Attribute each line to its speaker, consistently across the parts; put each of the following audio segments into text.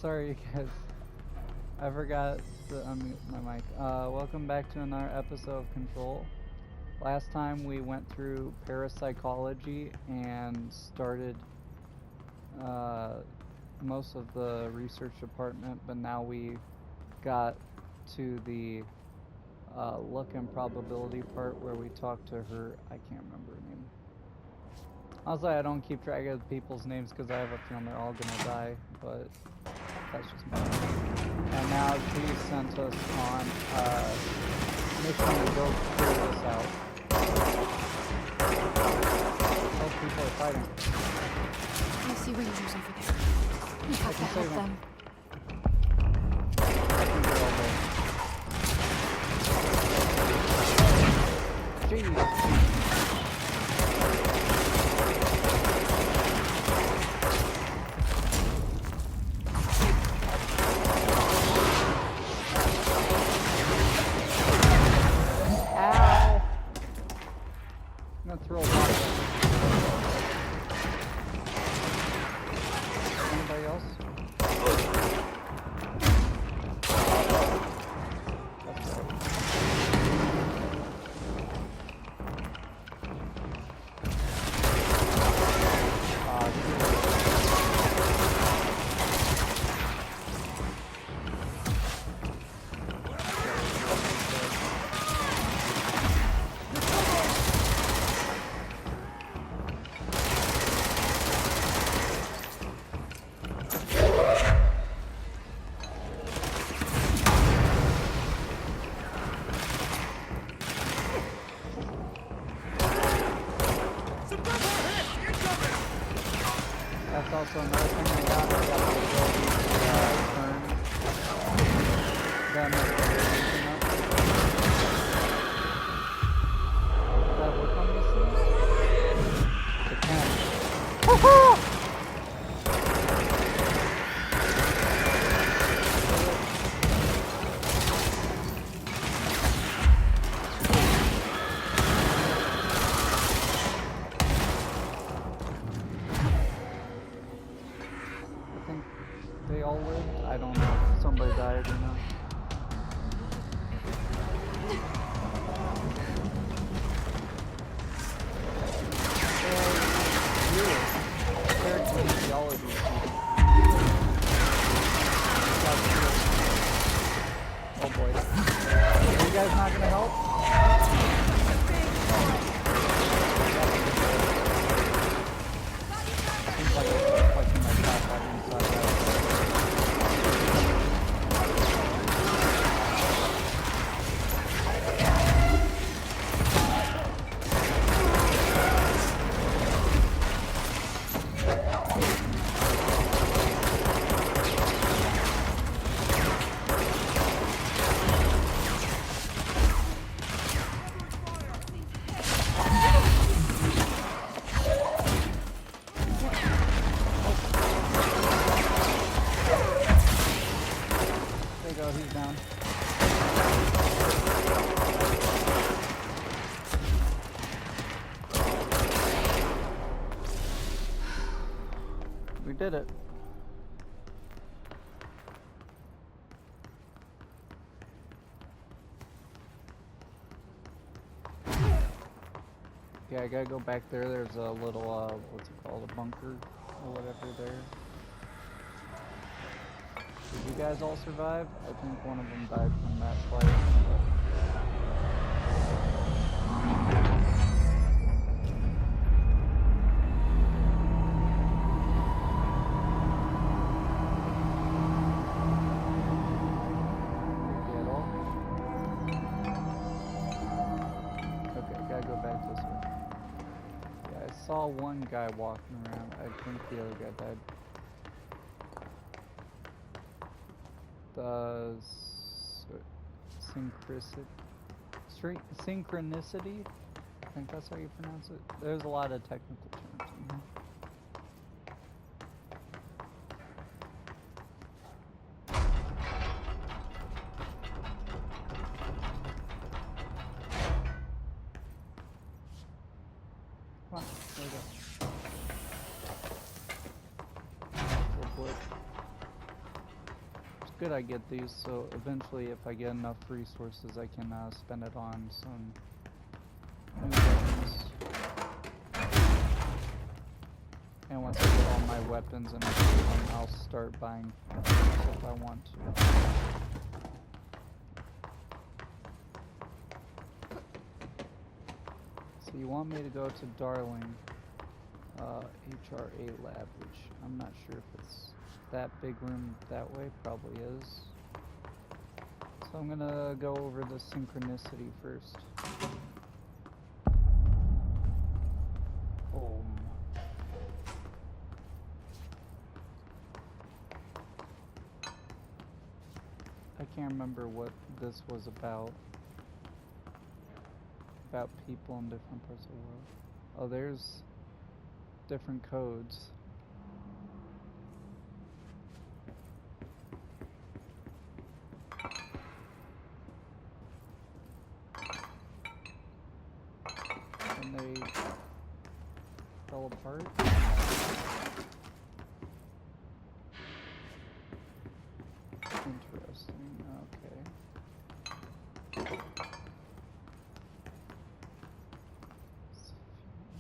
Speaker 1: Sorry, guys. I forgot to unmute my mic. Welcome back to another episode of Control. Last time we went through parapsychology and started most of the research department, but now we got to the luck and probability part where we talked to her. I can't remember her name. Honestly, I don't keep track of people's names because I have a feeling they're all gonna die, but that's just me. And now she sent us on a mission to go clear this out. Those people are fighting.
Speaker 2: I see rangers over there. We have to help them.
Speaker 1: I can get all there. Jeez. Also, another thing I got the ability to turn them as they're up. Does that work on these things? It can. Woohoo! They all lived? I don't know. Somebody died or not. Oh boy. Are you guys not gonna help? Seems like it's fucking my top right inside that. He's down. We did it. Yeah, I gotta go back there. There's a little, what's it called? A bunker or whatever there. Did you guys all survive? I think one of them died from that fight. Okay, gotta go back this way. Yeah, I saw one guy walking around. I think the other guy died. The synchronicity, I think that's how you pronounce it. There's a lot of technical terms in here. Come on, there we go. Go for it. good I get these, so eventually if I get enough resources I can spend it on some new weapons. And once I get all my weapons and everything, I'll start buying things if I want to. So you want me to go to Darling HRA lab, which I'm not sure if it's that big room that way, probably is. So I'm gonna go over the synchronicity first. I can't remember what this was about. About people in different parts of the world. Oh, there's different codes. And they fell apart. Interesting, okay.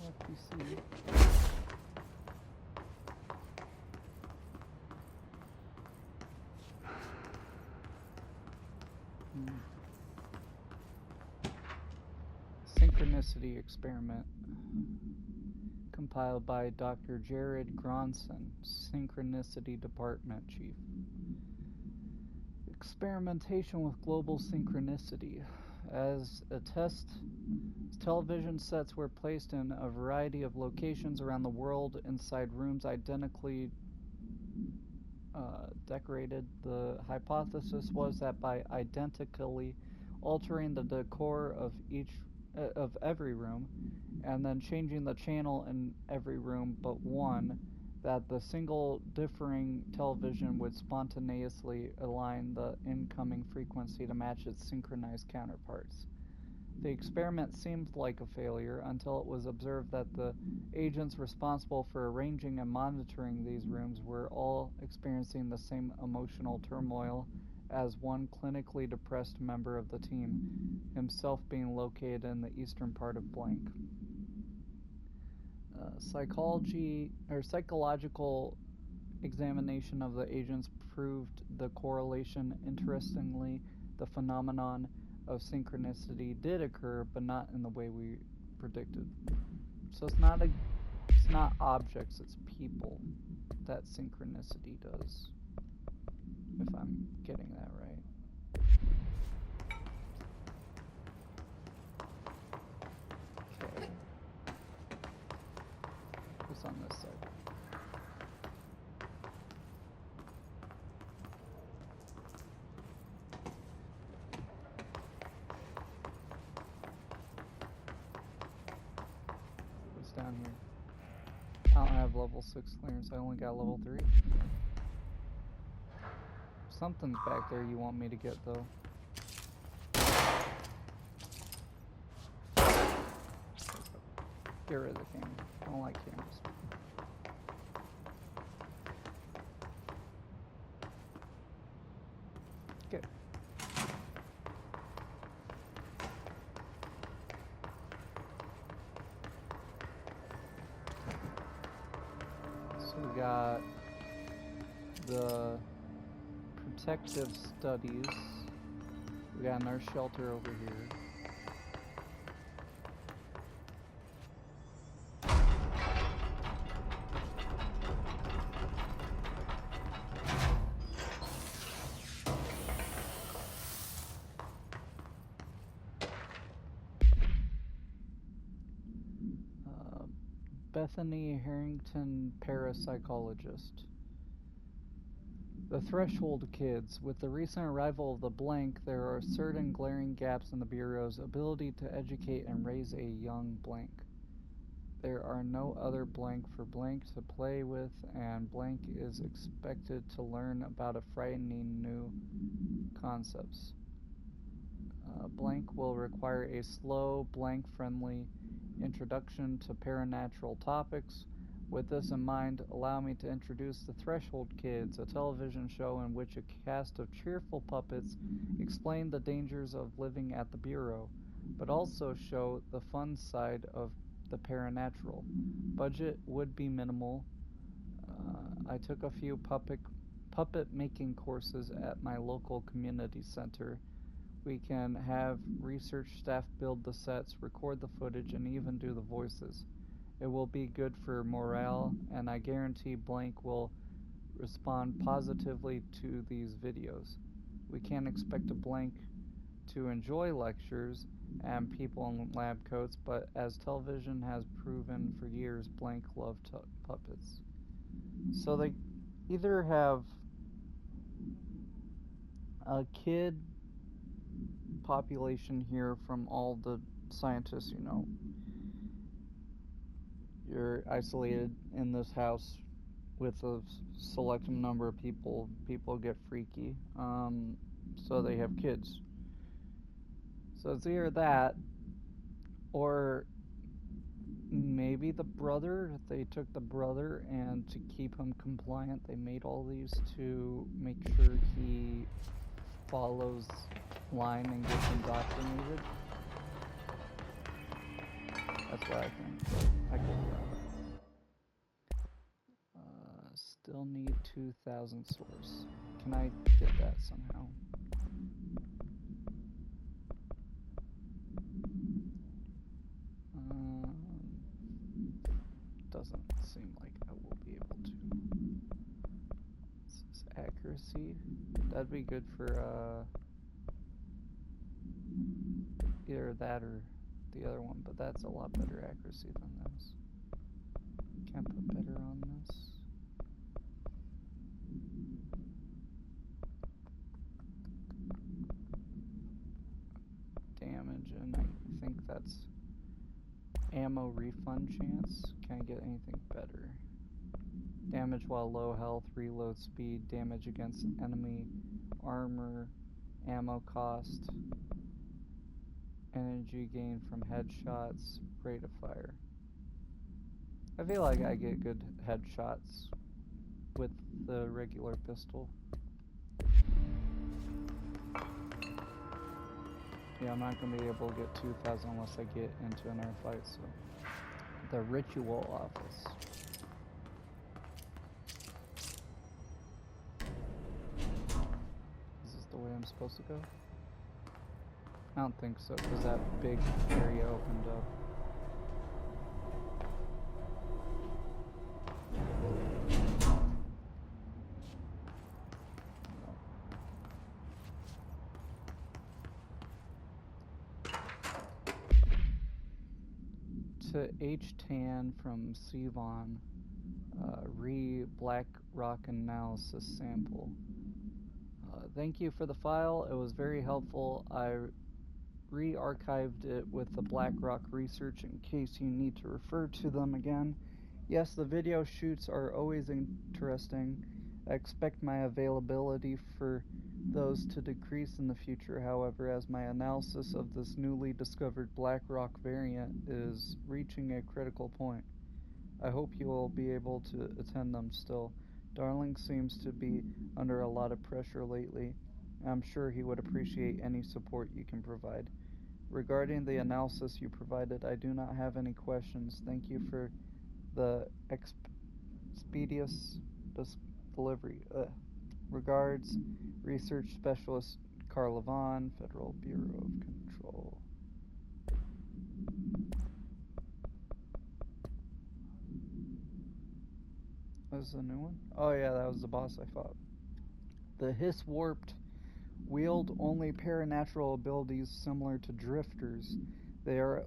Speaker 1: Let me see. Synchronicity experiment compiled by Dr. Jared Gronson, Synchronicity Department Chief. Experimentation with global synchronicity. As a test, television sets were placed in a variety of locations around the world inside rooms identically decorated. The hypothesis was that by identically altering the decor of every room and then changing the channel in every room but one, that the single differing television would spontaneously align the incoming frequency to match its synchronized counterparts. The experiment seemed like a failure until it was observed that the agents responsible for arranging and monitoring these rooms were all experiencing the same emotional turmoil as one clinically depressed member of the team, himself being located in the eastern part of blank. Psychological examination of the agents proved the correlation. Interestingly, the phenomenon of synchronicity did occur, but not in the way we predicted. So it's not objects, it's people that synchronicity does, if I'm getting that right. Okay. What's on this side? Down here. I don't have level 6 clearance, I only got level 3. Something's back there you want me to get though. Get rid of the camera. I don't like cameras. Good. We got the protective studies. We got a nurse shelter over here. Bethany Harrington, parapsychologist. The Threshold Kids. With the recent arrival of the blank, there are certain glaring gaps in the Bureau's ability to educate and raise a young blank. There are no other blank for blank to play with, and blank is expected to learn about a frightening new concepts. Blank will require a slow, blank-friendly introduction to paranatural topics, With this in mind, allow me to introduce The Threshold Kids, a television show in which a cast of cheerful puppets explain the dangers of living at the Bureau, but also show the fun side of the paranatural. Budget would be minimal. I took a few puppet making courses at my local community center. We can have research staff build the sets, record the footage, and even do the voices. It will be good for morale, and I guarantee Blank will respond positively to these videos. We can't expect a Blank to enjoy lectures and people in lab coats, but as television has proven for years, Blank loved puppets. So they either have a kid population here from all the scientists, you're isolated in this house with a select number of people. People get freaky, so they have kids. So it's either that, or maybe the brother. They took the brother, and to keep him compliant, they made all these to make sure he follows line and gets indoctrinated. That's what I think, but I could be wrong. Still need 2,000 source. Can I get that somehow? Doesn't seem like I will be able to. This is accuracy. That'd be good for either that or the other one, but that's a lot better accuracy than this. Can't put better on this. Damage, and I think that's ammo refund chance. Can I get anything better? Damage while low health, reload speed, damage against enemy armor, ammo cost, energy gain from headshots, rate of fire. I feel like I get good headshots with the regular pistol. Yeah, I'm not going to be able to get 2,000 unless I get into an air fight, so. The ritual office. Is this the way I'm supposed to go? I don't think so, because that big area opened up. To H-Tan from Sivan, Black Rock Analysis Sample. Thank you for the file. It was very helpful. I re-archived it with the Black Rock research in case you need to refer to them again. Yes, the video shoots are always interesting. I expect my availability for those to decrease in the future, however, as my analysis of this newly discovered Black Rock variant is reaching a critical point. I hope you will be able to attend them still. Darling seems to be under a lot of pressure lately. I'm sure he would appreciate any support you can provide. Regarding the analysis you provided, I do not have any questions. Thank you for the expeditious delivery. Regards, Research Specialist Carl Levon, Federal Bureau of Control. This is a new one? Oh yeah, that was the boss I fought. The Hiss Warped wield only paranatural abilities similar to drifters. They are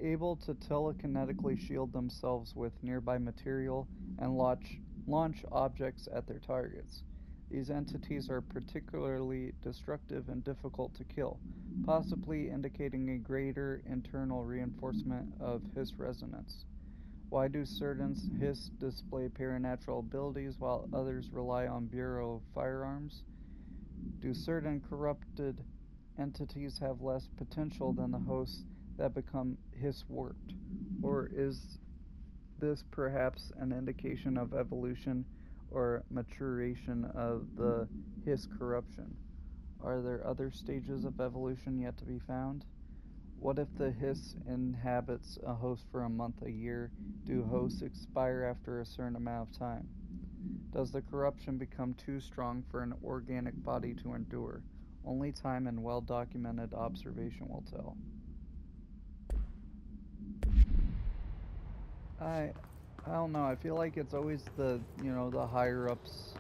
Speaker 1: able to telekinetically shield themselves with nearby material and launch objects at their targets. These entities are particularly destructive and difficult to kill, possibly indicating a greater internal reinforcement of Hiss resonance. Why do certain Hiss display paranatural abilities while others rely on Bureau firearms? Do certain corrupted entities have less potential than the hosts that become Hiss warped? Or is this perhaps an indication of evolution or maturation of the Hiss corruption? Are there other stages of evolution yet to be found? What if the Hiss inhabits a host for a month, a year? Do hosts expire after a certain amount of time? Does the corruption become too strong for an organic body to endure? Only time and well-documented observation will tell. I I don't know. I feel like it's always the higher ups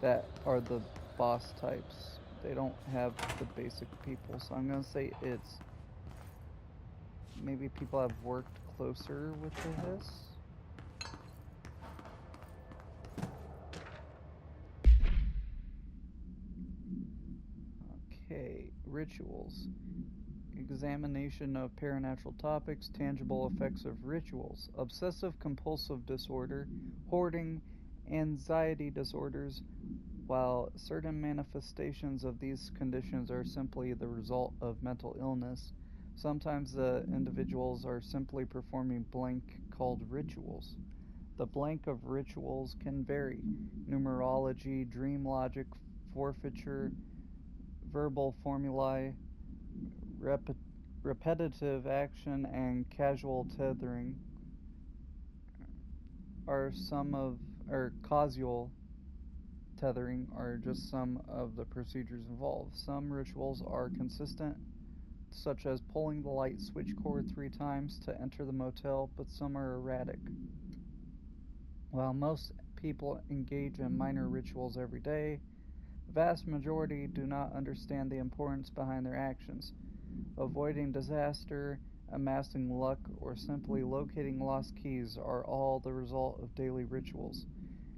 Speaker 1: that are the boss types. They don't have the basic people. So I'm going to say it's maybe people have worked closer with the Hiss. Okay, rituals. Examination of paranatural topics, tangible effects of rituals, obsessive compulsive disorder, hoarding, anxiety disorders. While certain manifestations of these conditions are simply the result of mental illness, sometimes the individuals are simply performing blank called rituals. The blank of rituals can vary: numerology, dream logic, forfeiture, verbal formulae, repetitive action, and casual tethering are some of, or causal tethering are just some of the procedures involved. Some rituals are consistent, such as pulling the light switch cord 3 times to enter the motel, but some are erratic. While most people engage in minor rituals every day, the vast majority do not understand the importance behind their actions. Avoiding disaster, amassing luck, or simply locating lost keys are all the result of daily rituals.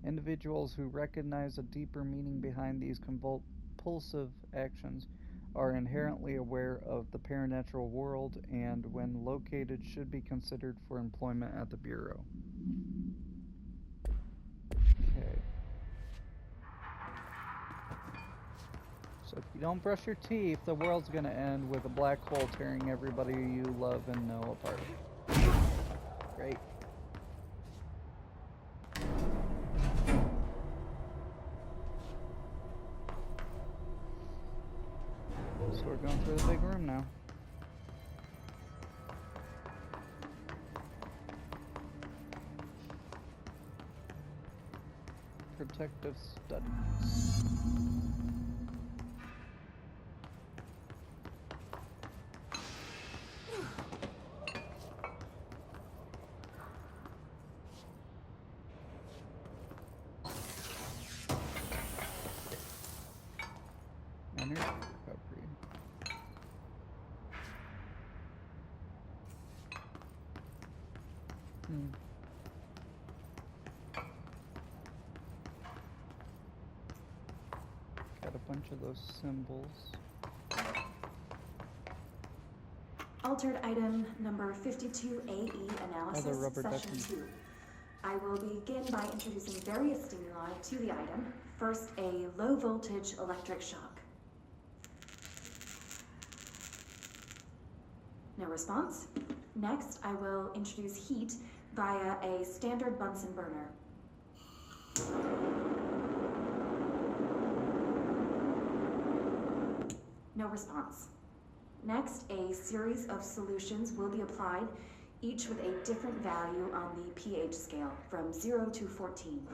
Speaker 1: Individuals who recognize a deeper meaning behind these compulsive actions are inherently aware of the paranatural world and, when located, should be considered for employment at the Bureau. Okay. So if you don't brush your teeth, the world's gonna end with a black hole tearing everybody you love and know apart. Great. So we're going through the big room now. Protective studies. Energy recovery. Got a bunch of those symbols.
Speaker 3: Altered item number 52AE analysis,
Speaker 1: rubber
Speaker 3: session
Speaker 1: ducky.
Speaker 3: 2. I will begin by introducing various stimuli to the item. First, a low voltage electric shock. No response. Next, I will introduce heat via a standard Bunsen burner. No response. Next, a series of solutions will be applied, each with a different value on the pH scale, from 0 to 14.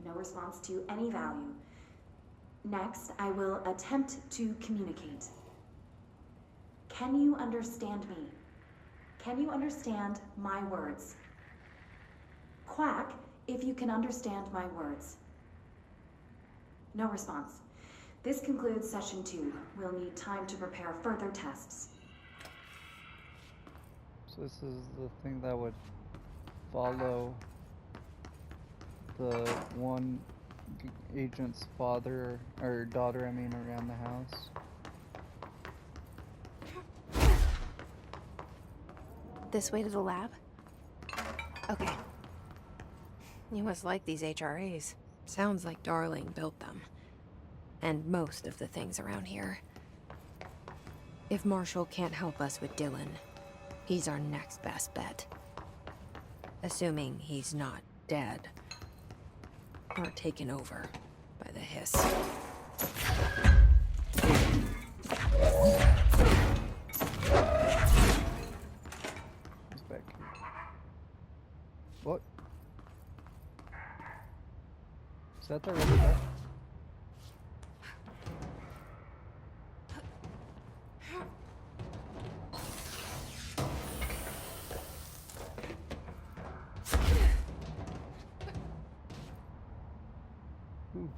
Speaker 3: No response to any value. Next, I will attempt to communicate. Can you understand me? Can you understand my words? Quack if you can understand my words. No response. This concludes session 2. We'll need time to prepare further tests.
Speaker 1: So this is the thing that would follow the one agent's father, or daughter, I mean, around the house.
Speaker 2: This way to the lab? Okay. You must like these HRAs. Sounds like Darling built them. And most of the things around here. If Marshall can't help us with Dylan, he's our next best bet. Assuming he's not dead. Or taken over by the hiss.
Speaker 1: He's back here. What? Is that the right guy? Ooh.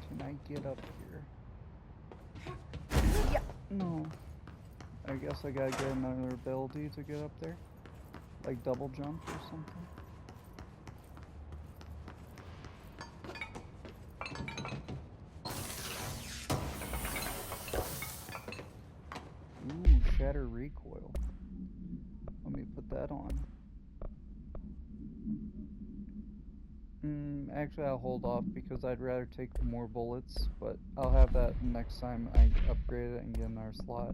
Speaker 1: Can I get up here? Yeah. No. I guess I gotta get another ability to get up there. Like double jump or something. Ooh, shatter recoil. Let me put that on. Actually, I'll hold off because I'd rather take more bullets, but I'll have that next time I upgrade it and get another slot.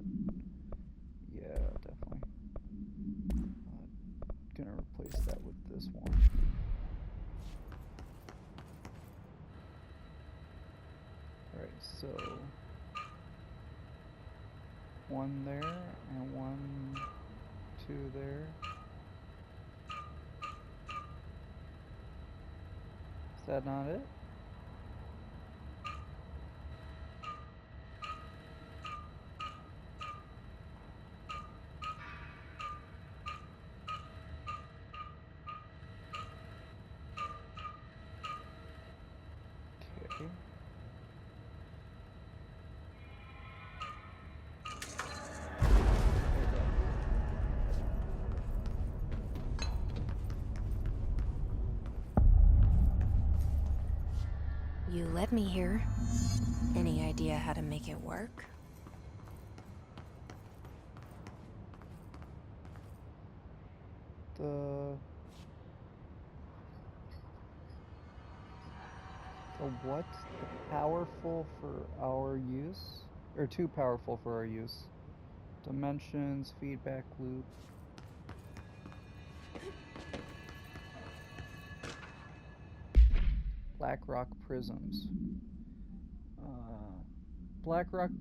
Speaker 1: Yeah, definitely. Gonna replace that with this one. Alright, so one there and 1, 2 there. Is that not it? Okay.
Speaker 2: You let me here. Any idea how to make it work?
Speaker 1: The what? The powerful for our use? Or too powerful for our use. Dimensions, feedback loop. Blackrock prisms. Blackrock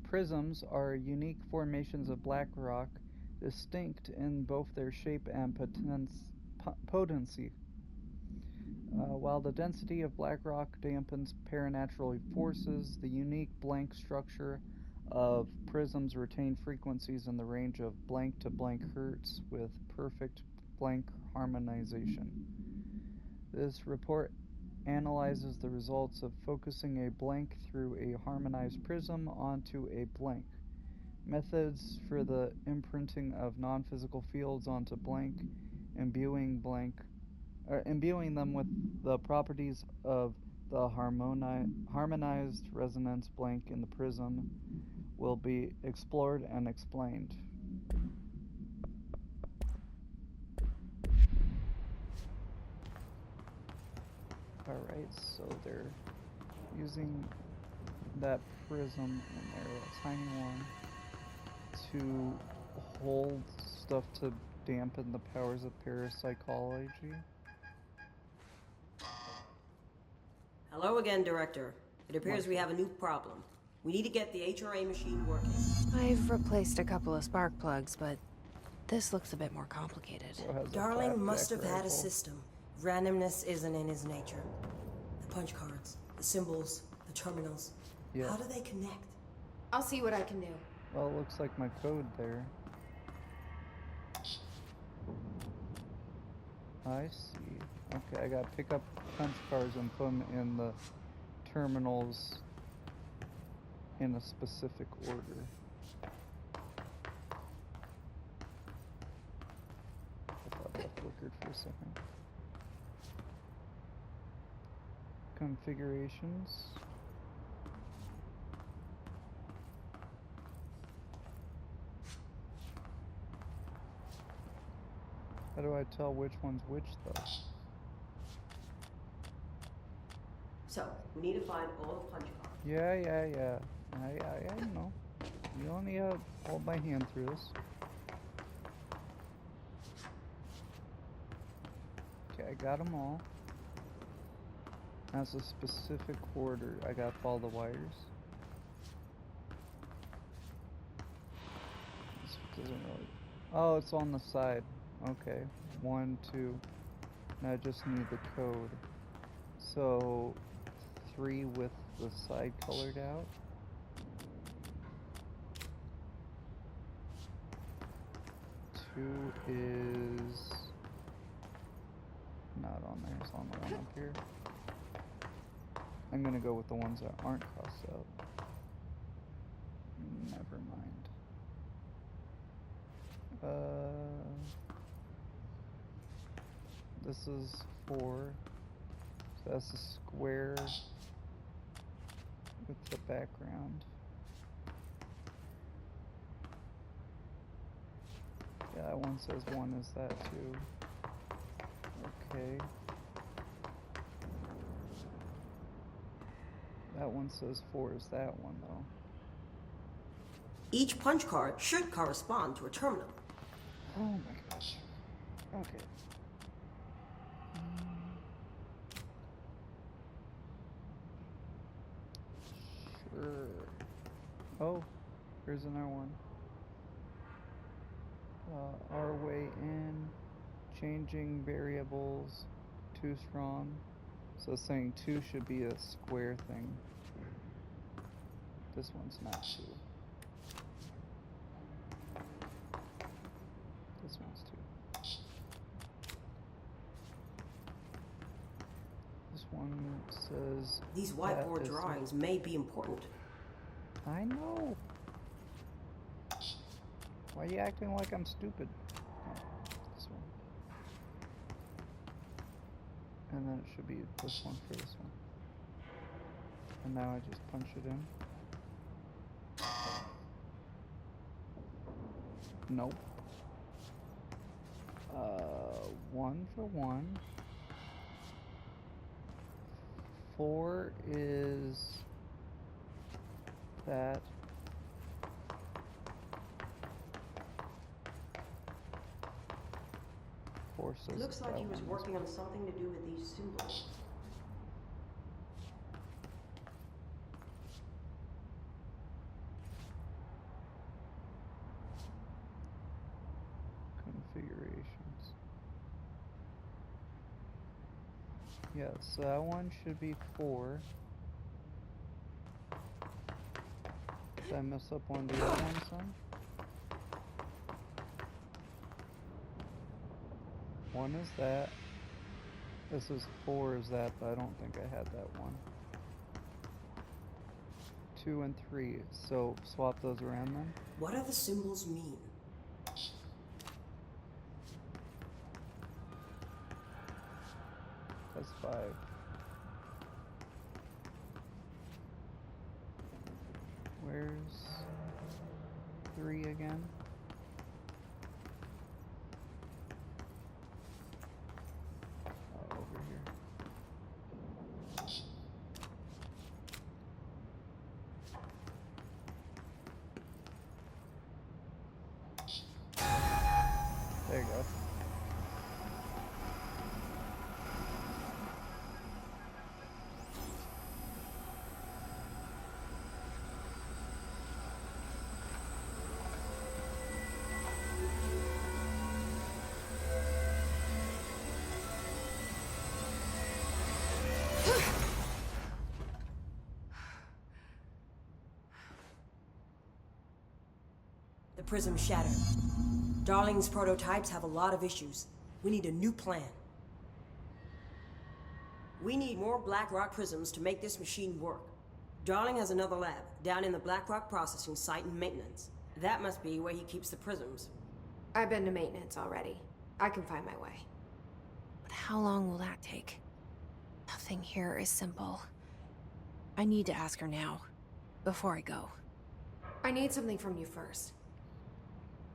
Speaker 1: prisms are unique formations of black rock, distinct in both their shape and potency. While the density of black rock dampens paranatural forces, the unique blank structure of prisms retain frequencies in the range of blank to blank hertz with perfect blank harmonization. This report analyzes the results of focusing a blank through a harmonized prism onto a blank. Methods for the imprinting of non-physical fields onto blank, imbuing them with the properties of the harmonized resonance blank in the prism will be explored and explained. Alright, so they're using that prism in there, a tiny one, to hold stuff to dampen the powers of parapsychology.
Speaker 4: Hello again, Director. It appears we have a new problem. We need to get the HRA machine working.
Speaker 2: I've replaced a couple of spark plugs, but this looks a bit more complicated.
Speaker 4: Darling must have had a system. Randomness isn't in his nature. The punch cards, the symbols, the terminals.
Speaker 1: Yeah.
Speaker 4: How do they connect?
Speaker 2: I'll see what I can do.
Speaker 1: Well, it looks like my code there. I see. Okay, I gotta pick up punch cards and put them in the terminals in a specific order. I thought that flickered for a second. Configurations. How do I tell which one's which, though?
Speaker 4: So, we need to find all the punch cards.
Speaker 1: Yeah. I know. You only hold my hand through this. Okay, I got them all. That's a specific order. I got all the wires. This doesn't really... Oh, it's on the side. Okay. 1, 2. Now I just need the code. So 3 with the side colored out. 2 is not on there, it's on the one up here. I'm gonna go with the ones that aren't crossed out. Never mind. This is 4. So that's a square with the background. Yeah, that one says 1 is that too. Okay. That one says 4 is that one though.
Speaker 4: Each punch card should correspond to a terminal.
Speaker 1: Oh my gosh. Okay. Sure. Oh, here's another one. Our way in, changing variables, 2 strong. So it's saying 2 should be a square thing. This one's not 2. This one's 2. This one says...
Speaker 4: These whiteboard drawings may be important.
Speaker 1: I know. Why are you acting like I'm stupid? Oh, this one. And then it should be this one for this one. And now I just punch it in. Nope. 1 for 1. 4 is that.
Speaker 4: It looks like he was working on something to do with these symbols.
Speaker 1: Configurations. Yeah, so that one should be 4. Did I mess up one of the other ones then? 1 is that. This is 4 is that, but I don't think I had that one. 2 and 3. So swap those around then.
Speaker 4: What do the symbols mean?
Speaker 1: That's 5. Where's 3 again? Over here. There you go.
Speaker 4: The prism shattered. Darling's prototypes have a lot of issues. We need a new plan. We need more Blackrock prisms to make this machine work. Darling has another lab, down in the Blackrock processing site in maintenance. That must be where he keeps the prisms.
Speaker 2: I've been to maintenance already. I can find my way. But how long will that take? Nothing here is simple. I need to ask her now, before I go. I need something from you first.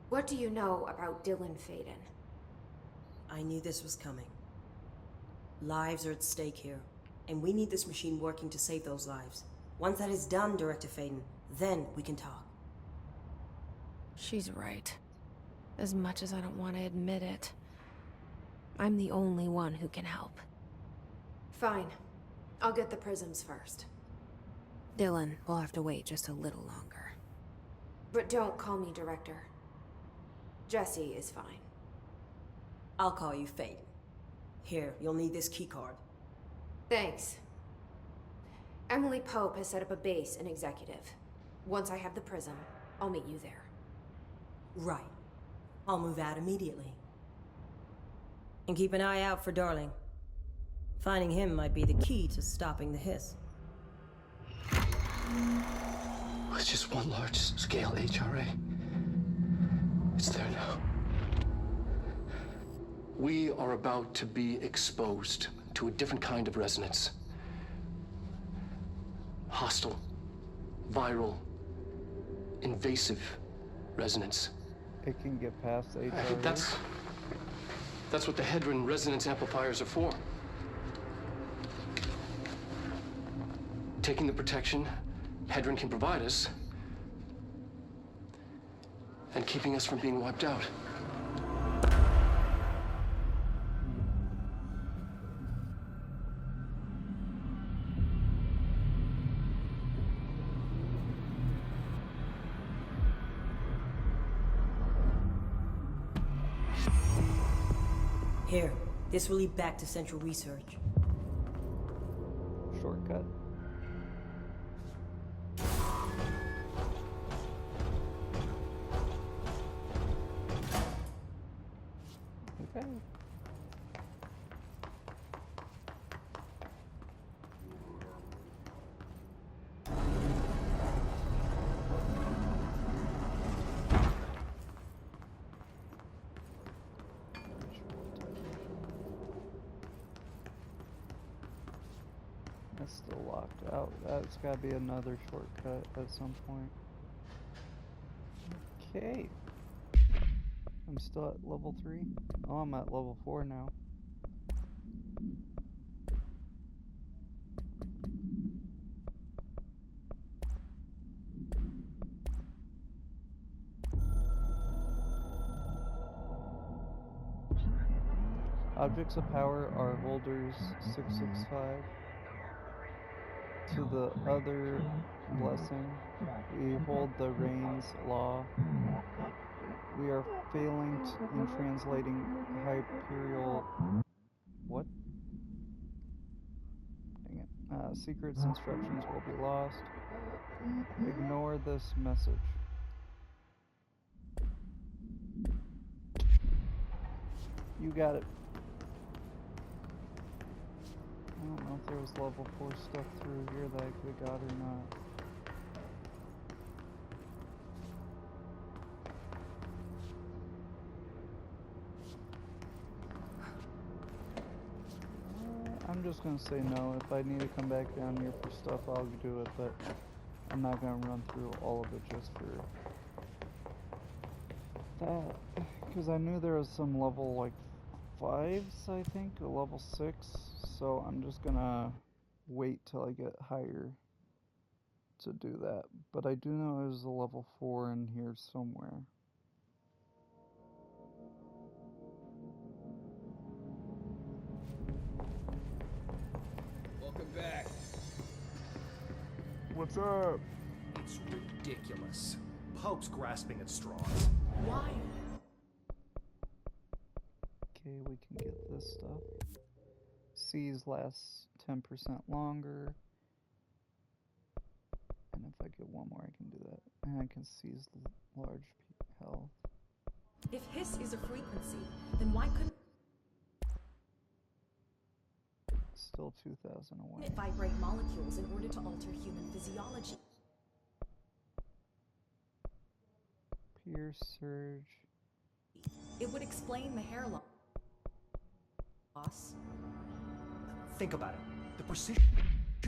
Speaker 2: What do you know about Dylan Faden?
Speaker 4: I knew this was coming. Lives are at stake here. And we need this machine working to save those lives. Once that is done, Director Faden, then we can talk.
Speaker 2: She's right. As much as I don't want to admit it, I'm the only one who can help.
Speaker 5: Fine. I'll get the prisms first.
Speaker 2: Dylan will have to wait just a little longer.
Speaker 5: But don't call me Director. Jesse is fine.
Speaker 4: I'll call you Faden. Here, you'll need this keycard.
Speaker 5: Thanks. Emily Pope has set up a base in Executive. Once I have the prism, I'll meet you there.
Speaker 4: Right. I'll move out immediately. And keep an eye out for Darling. Finding him might be the key to stopping the hiss.
Speaker 6: It's just one large-scale HRA. It's there now. We are about to be exposed to a different kind of resonance. Hostile, viral, invasive resonance.
Speaker 1: It can get past HRV.
Speaker 6: That's what the Hedron resonance amplifiers are for. Taking the protection Hedron can provide us, and keeping us from being wiped out.
Speaker 4: Here, this will lead back to Central Research.
Speaker 1: Shortcut. Okay. That's still locked out. That's gotta be another shortcut at some point. Okay. I'm still at level 3. Oh, I'm at level 4 now. Objects of power are holders 665. To the other blessing, we hold the reins law. We are failing in translating Hyperial. What? Dang it. Secrets instructions will be lost. Ignore this message. You got it. I don't know if there was level 4 stuff through here that I could have got or not. I'm just gonna say no. If I need to come back down here for stuff, I'll do it, but I'm not gonna run through all of it just for that. Because I knew there was some level like 5s, I think, or level 6, so I'm just gonna wait till I get higher to do that. But I do know there's a level 4 in here somewhere.
Speaker 7: Welcome back.
Speaker 1: What's up?
Speaker 7: It's ridiculous. Pope's grasping at straws.
Speaker 5: Why?
Speaker 1: Okay, we can get this stuff. C's lasts 10% longer. And if I get one more, I can do that. And I can seize large health.
Speaker 8: If hiss is a frequency, then why couldn't
Speaker 1: Still 2,000 away.
Speaker 8: it vibrate molecules in order to alter human physiology?
Speaker 1: Pierce surge.
Speaker 8: It would explain the hair loss.
Speaker 7: Think about it. The precision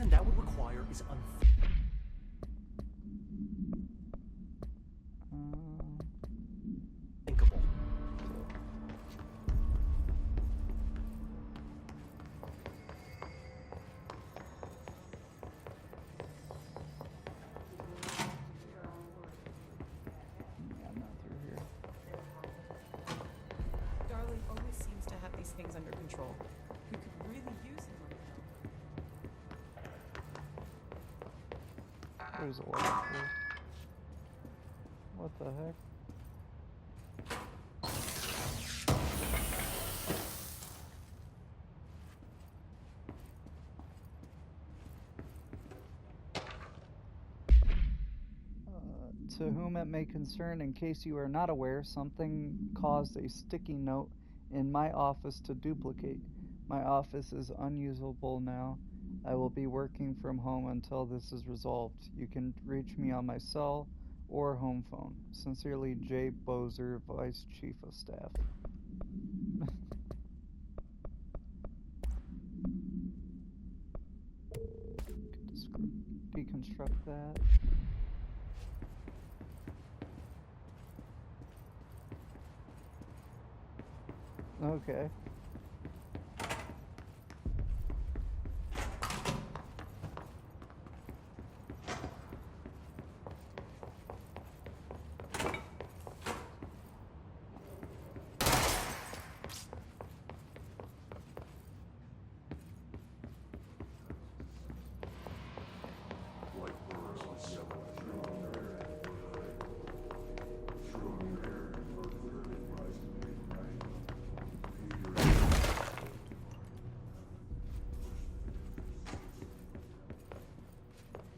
Speaker 7: that would require is unthinkable.
Speaker 1: There's electrical. What the heck? To whom it may concern, in case you are not aware, something caused a sticky note in my office to duplicate. My office is unusable now. I will be working from home until this is resolved. You can reach me on my cell or home phone. Sincerely, Jay Bozer, Vice Chief of Staff. Deconstruct that. Okay.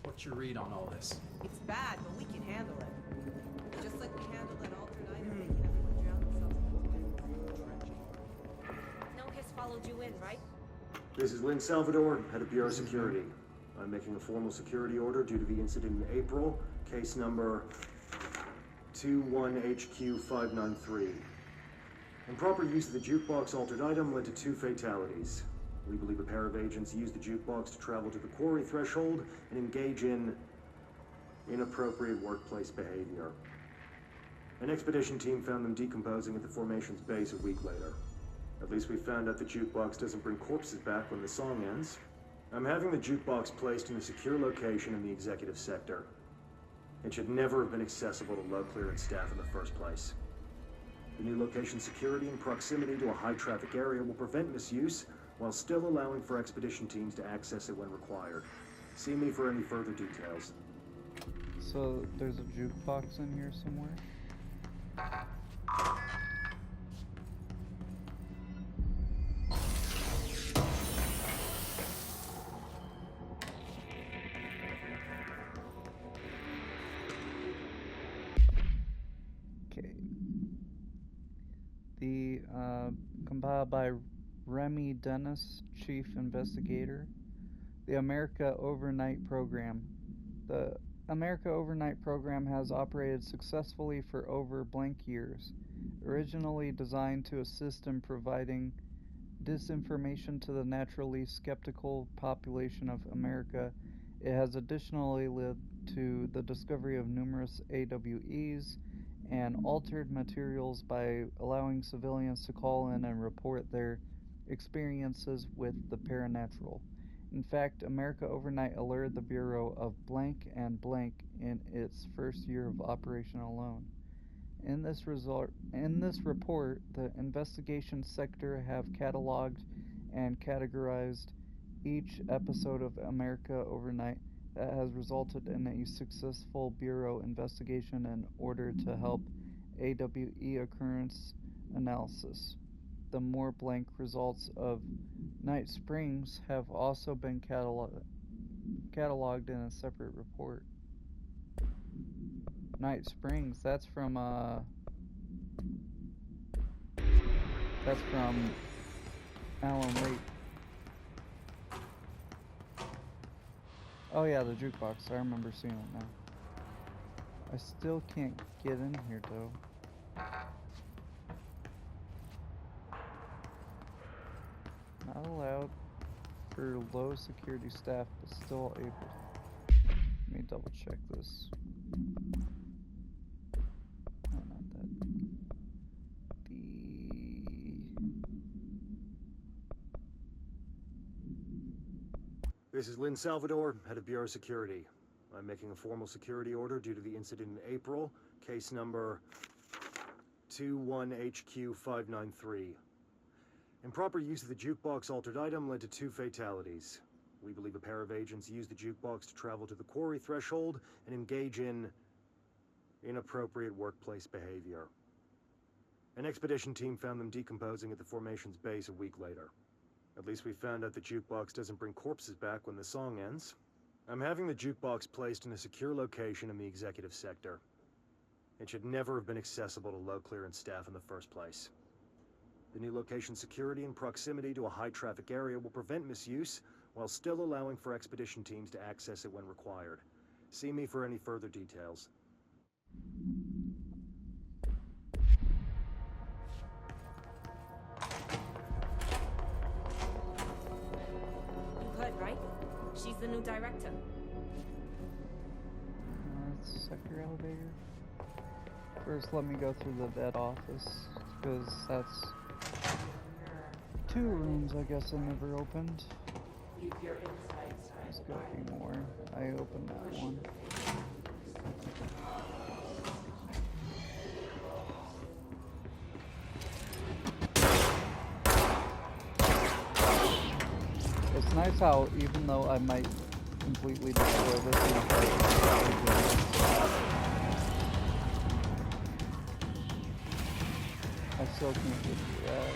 Speaker 7: What's your read on all this?
Speaker 8: It's bad, but we can handle it. Just like we handled that altered item making everyone drown themselves. No Hiss followed you in, right?
Speaker 9: This is Lynn Salvador, head of Bureau Security. I'm making a formal security order due to the incident in April, case number 21HQ593. Improper use of the jukebox altered item led to 2 fatalities. We believe a pair of agents used the jukebox to travel to the quarry threshold and engage in inappropriate workplace behavior. An expedition team found them decomposing at the formation's base a week later. At least we found out the jukebox doesn't bring corpses back when the song ends. I'm having the jukebox placed in a secure location in the executive sector. It should never have been accessible to low clearance staff in the first place. The new location security and proximity to a high traffic area will prevent misuse, while still allowing for expedition teams to access it when required. See me for any further details.
Speaker 1: So there's a jukebox in here somewhere? Okay. The compiled by Remy Dennis, Chief Investigator. The America Overnight Program. The America Overnight Program has operated successfully for over blank years. Originally designed to assist in providing disinformation to the naturally skeptical population of America, it has additionally led to the discovery of numerous AWEs and altered materials by allowing civilians to call in and report their experiences with the paranatural. In fact, America Overnight alerted the Bureau of blank and blank in its first year of operation alone. In this report, the investigation sector have cataloged and categorized each episode of America Overnight that has resulted in a successful Bureau investigation in order to help AWE occurrence analysis. The more blank results of Night Springs have also been cataloged in a separate report. Night Springs, that's from Alan Wake. Oh yeah, the jukebox. I remember seeing it now. I still can't get in here though. Not allowed for low security staff, but still able. Let me double check this. No, not that.
Speaker 9: This is Lynn Salvador, head of Bureau Security. I'm making a formal security order due to the incident in April, case number 21HQ593. Improper use of the jukebox altered item led to 2 fatalities. We believe a pair of agents used the jukebox to travel to the quarry threshold and engage in inappropriate workplace behavior. An expedition team found them decomposing at the formation's base a week later. At least we found out the jukebox doesn't bring corpses back when the song ends. I'm having the jukebox placed in a secure location in the executive sector. It should never have been accessible to low clearance staff in the first place. The new location's security and proximity to a high-traffic area will prevent misuse, while still allowing for expedition teams to access it when required. See me for any further details.
Speaker 8: You heard, right? She's the new director.
Speaker 1: Let's check your elevator. First, let me go through the vet office, because that's 2 rooms I guess I never opened. There's gotta be more. I opened that one. It's nice how, even though I might completely destroy this in I still can't get through that.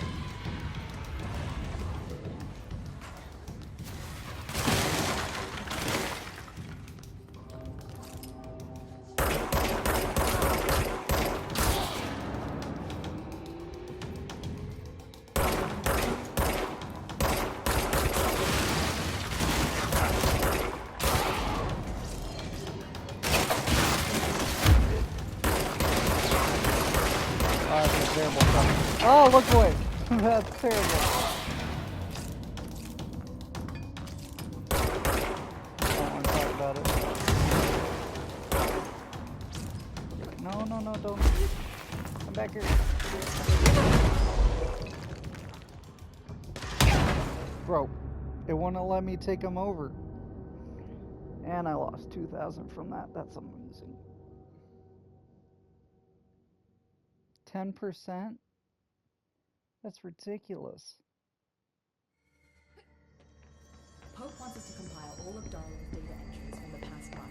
Speaker 1: Terrible stuff. Oh, look away! That's terrible. I don't want to talk about it. No, no, no, don't. Come back here. Bro, it wouldn't let me take him over. And I lost 2,000 from that. That's amazing. 10%? That's ridiculous.
Speaker 10: Pope wants us to compile all of Darling's data entries from the past month.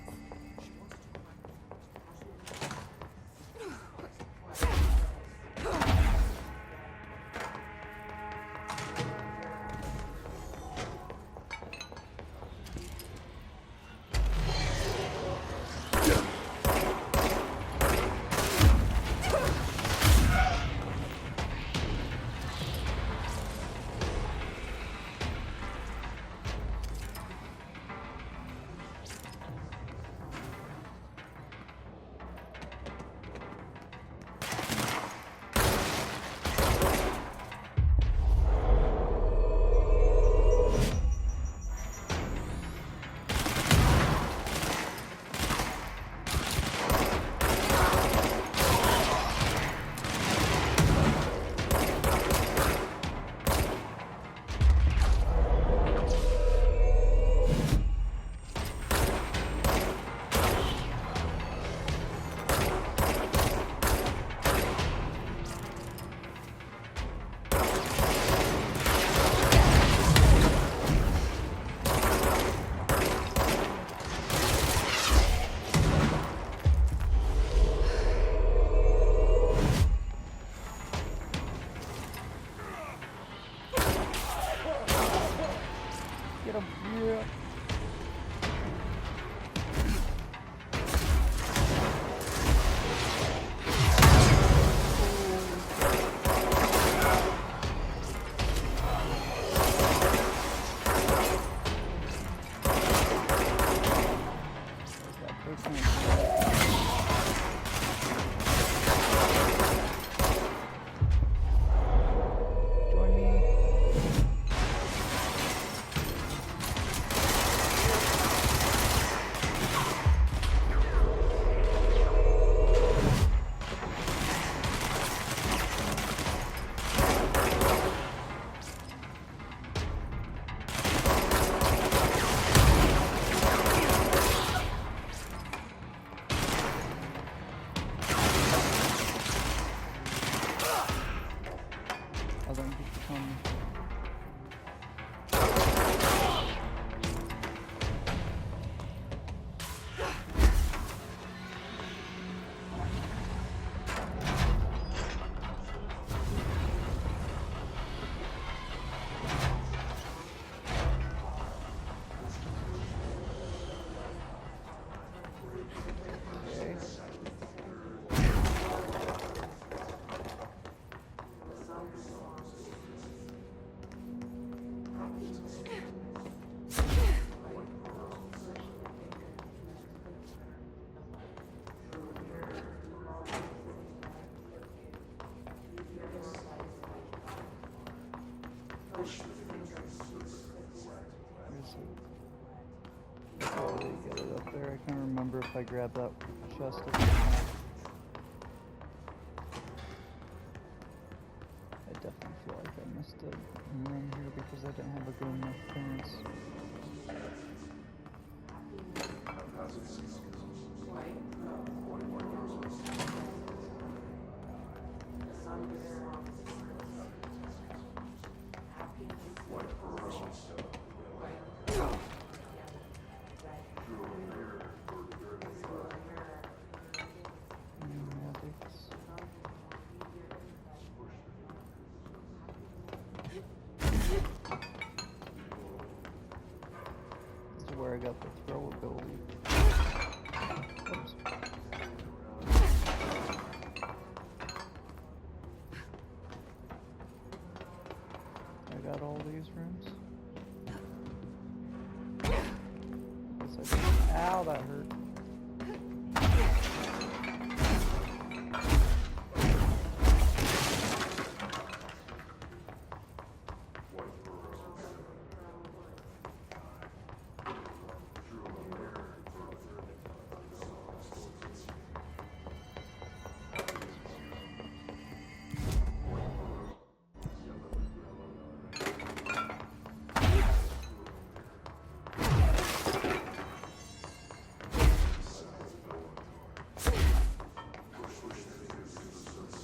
Speaker 1: up there. I can't remember if I grabbed that chest or not. I definitely feel like I missed a room here because I didn't have a good enough clearance. Where I got the throw ability. Oops. I got all these rooms. Guess I did. Ow, that hurt.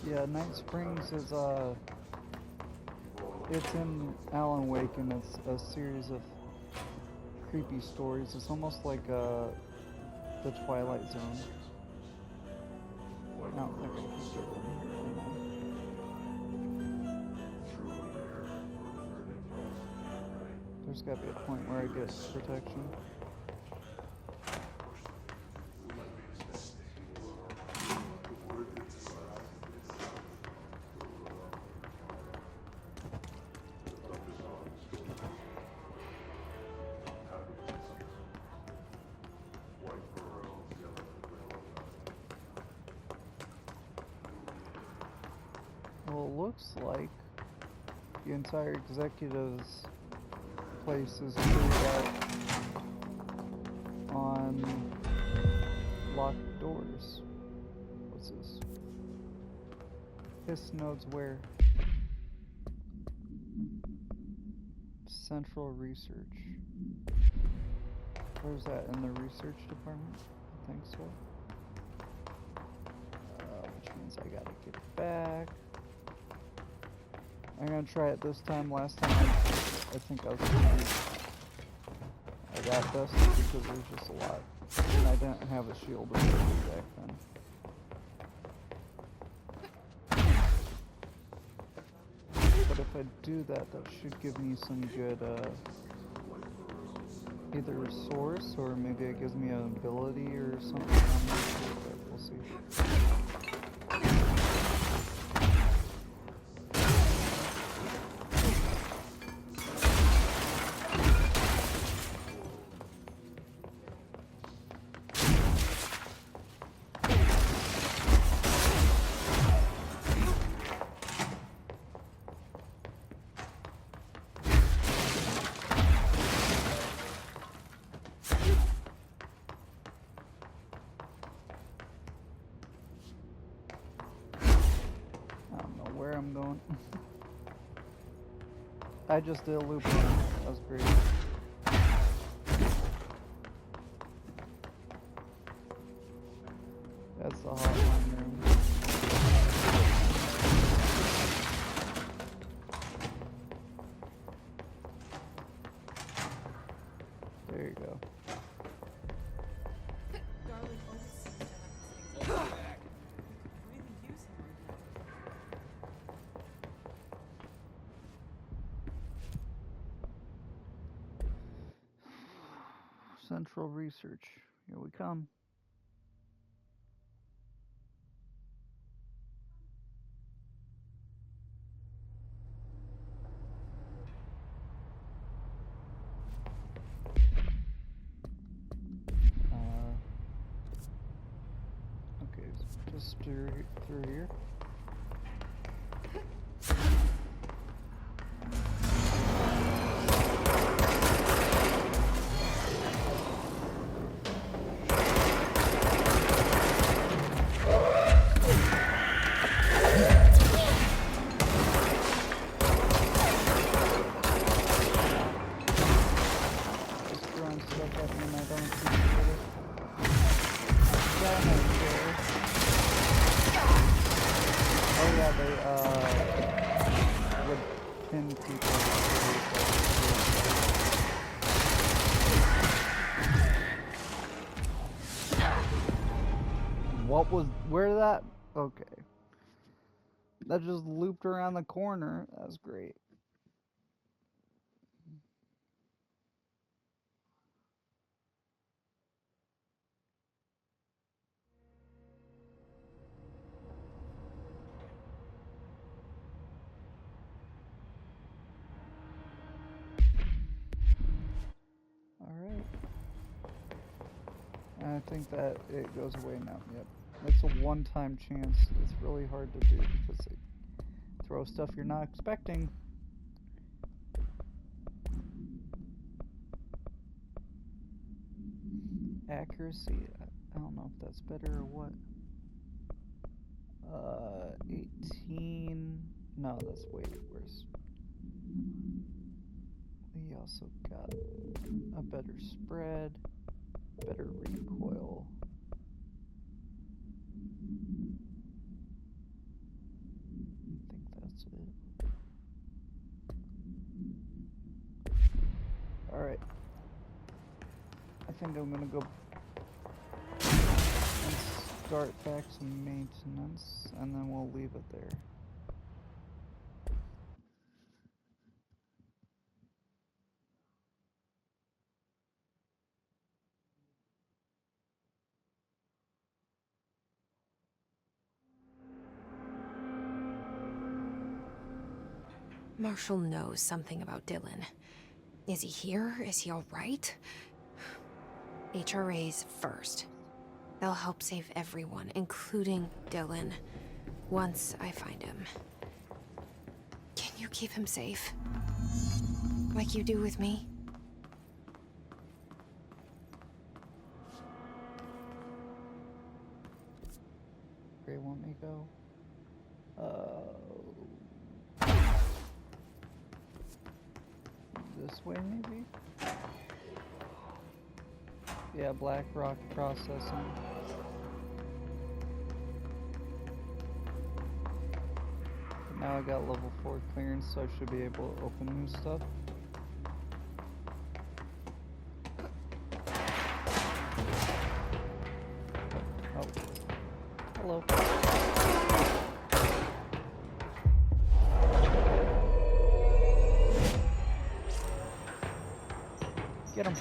Speaker 1: Yeah, Night Springs is it's in Alan Wake, and it's a series of creepy stories. It's almost like the Twilight Zone. I don't think I can get in here, can I? There's gotta be a point where I get protection. Well, it looks like the entire executive's place is cleared out on locked doors. What's this? Hiss nodes where? Central research. Where's that? In the research department? I think so. Which means I gotta get back. I'm gonna try it this time. Last time I think I was gonna I got this because there's just a lot. And I didn't have a shield or anything back then. But if I do that, that should give me some good either resource or maybe it gives me an ability or something. I'm not sure, but we'll see. I'm going. I just did a loop. That was great. That's the hotline room. There you go. Central research. Here we come. Okay, just through here. What was... Where did that... Okay. That just looped around the corner. That's great. Alright. I think that it goes away now. Yep. It's a one-time chance. It's really hard to do because they throw stuff you're not expecting. Accuracy, I don't know if that's better or what. 18. No, that's way worse. We also got a better spread, better recoil. I think that's it. Alright. I think I'm gonna go and start back some maintenance, and then we'll leave it there.
Speaker 2: Marshall knows something about Dylan. Is he here? Is he all right? HRAs first. They'll help save everyone, including Dylan, once I find him. Can you keep him safe? Like you do with me?
Speaker 1: Where you want me to go? This way, maybe? Yeah, Black Rock processing. Now I got level 4 clearance, so I should be able to open new stuff. Oh. Hello. Get him.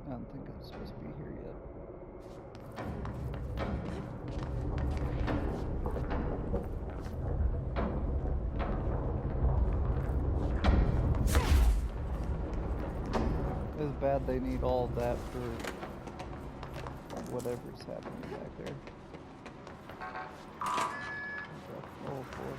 Speaker 1: I don't think I'm supposed to be here yet. It's bad they need all of that for whatever's happening back there. Oh boy.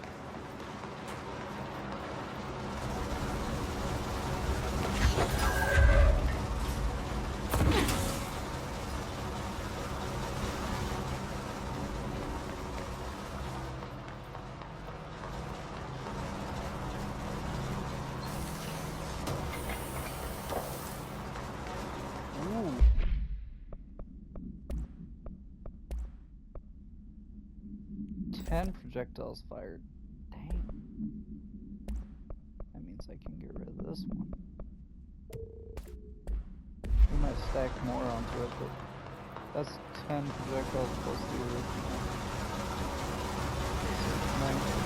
Speaker 1: Ooh. 10 projectiles fired. Dang. That means I can get rid of this one. We might stack more onto it, but that's 10 projectiles plus the original.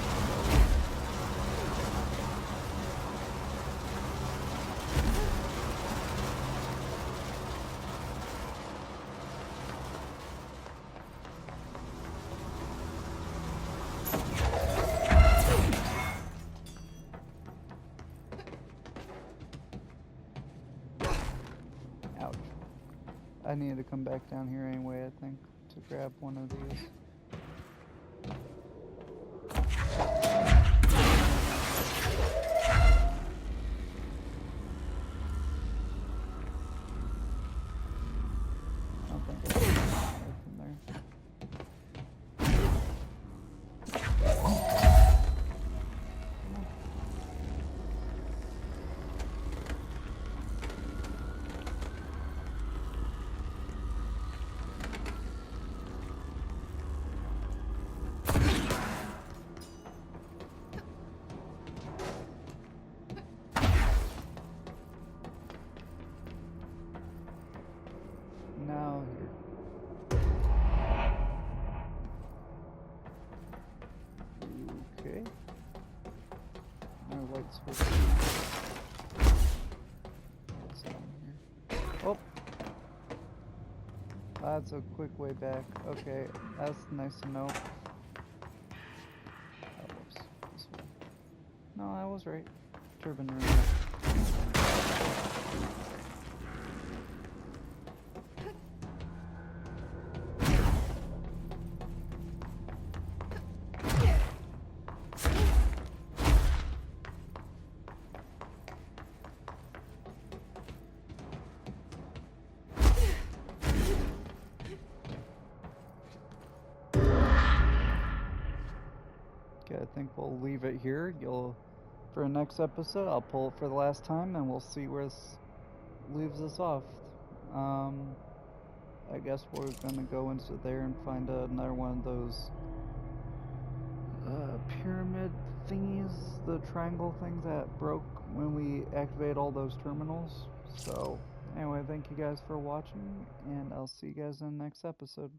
Speaker 1: 9. I need to come back down here anyway, I think, to grab one of these. I don't think I can get away from there. Now here. Okay. No light switch. What's down here? Oh! That's a quick way back. Okay, that's nice to know. Oh, whoops. This way. No, I was right. Turbine room. Okay, I think we'll leave it here. For the next episode, I'll pull it for the last time, and we'll see where this leaves us off. I guess we're gonna go into there and find another one of those pyramid thingies, the triangle things that broke when we activate all those terminals. So, anyway, thank you guys for watching, and I'll see you guys in the next episode.